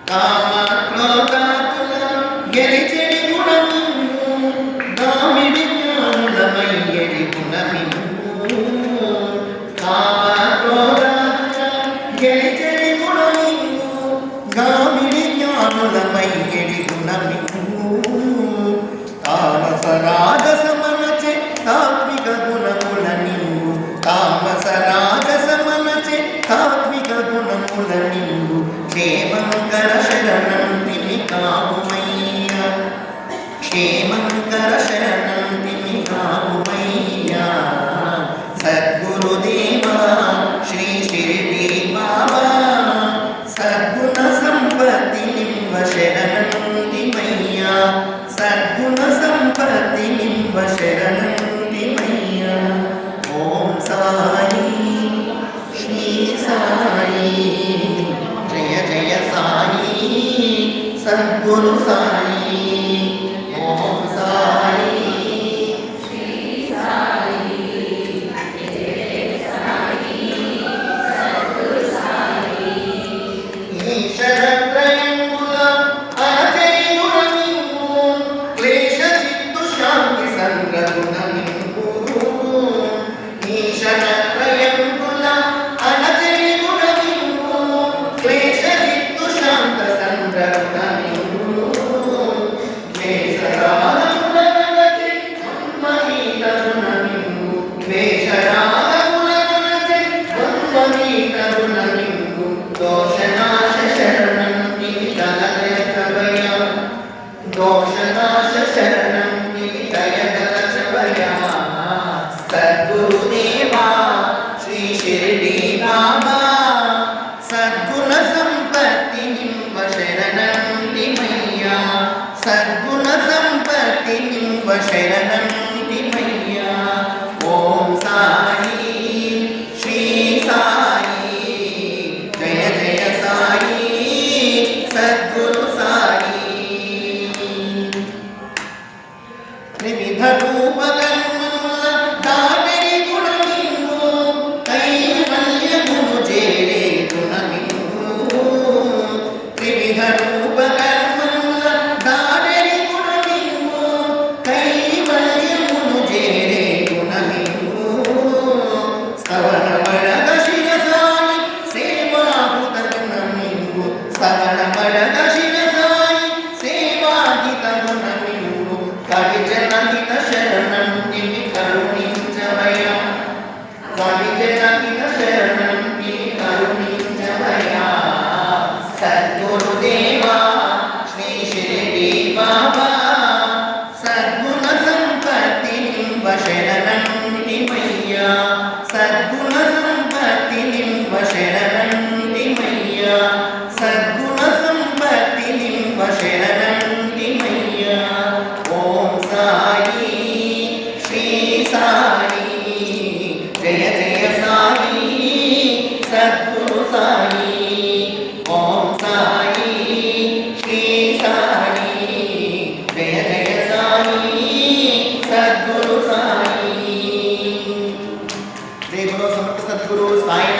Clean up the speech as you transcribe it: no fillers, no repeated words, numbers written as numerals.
కామ క్రోధాదుల గెలిచెడి గుణము గామిడి జ్ఞానులమయ్యడి గుణమిము కామ క్రోధాదుల గెలిచెడి గుణము గామిడి జ్ఞానులమయ్యడి గుణమిము తామస రాజసమనచే తాత్విక గుణముల నీవు తామస రాజసమనచే తాత్విక గుణముల నీవు క్షేమంకర శరణంతిని కావుమయ్యా క్షేమంకర శరణంతిని కావుమయ్యా సద్గురుదేవా శ్రీ షిరిడి బాబా సద్గుణ సంపత్తి నింవ శరణంతిమయ్యా సద్గుణ సంపత్తి నింవ శరణంతిమయ్యా ఓం సాయి శ్రీ సాయి జయ జయ సాయి సద్గురు సాయి ఓం సాయి శ్రీ సాయి జయ సాయి సద్గురు సాయి ఈశ్వరత్రయంబుల అజయ గుణమింగు క్లేశ చిత్తు శాంతి సంగగుణమింగు ఈశ్వరత్రయంబుల అజయ గుణమింగు క్లేశ చిత్తు శాంత సంగగుణమింగు క్లేశరాగములనచే మన్మనీత గుణమింగు క్లేశరాగములనచే మన్మనీత గుణమింగు దోషనాశ శరణం విదలయకవయ దోషనాశ శరణం విదలయకవయ సద్గురుదేవా శ్రీ షిరిడి బాబా సద్గుణ సంపత్తి నింవ శరణంతిమయ్యా సద్గుణ సంపత్తి నింవ శరణంతిమయ్యా ఓం సాయి శ్రీ సాయి జయ జయ సాయి సద్గురు సాయి త్రివిధ రూపకర్మముల దాటడి గుణమింగు కైవల్యమును చేరే గుణమింగు త్రివిధ రూపకర్మముల దాటడి గుణమింగు కైవల్యమును చేరే గుణమింగు శ్రవణ బడగ శిరసాయి సేవాభూత గుణమింగు శ్రవణ బడగ శిరసాయి సేవాహిత గుణమింగు కవిజనహిత శరణంతిని కరుణించవయ్యా కవిజనహిత శరణంతిని కరుణించవయ్యా సద్గురుదేవా శ్రీ షిరిడి బాబా సద్గుణ సంపత్తి నింవ శరణంతిమయ్యా సద్గుణ సంపత్తి నింవ శరణంతిమయ్యా సద్గుణ సంపత్తి నింవ శరణంతిమయ్యా ఓం సాయి శ్రీ సాయి జయ జయ సాయి సద్గురు సాయి ఓం సాయి శ్రీ సాయి జయ జయ సాయి సద్గురు సాయి జయ గురు సమర్థ సద్గురు సాయి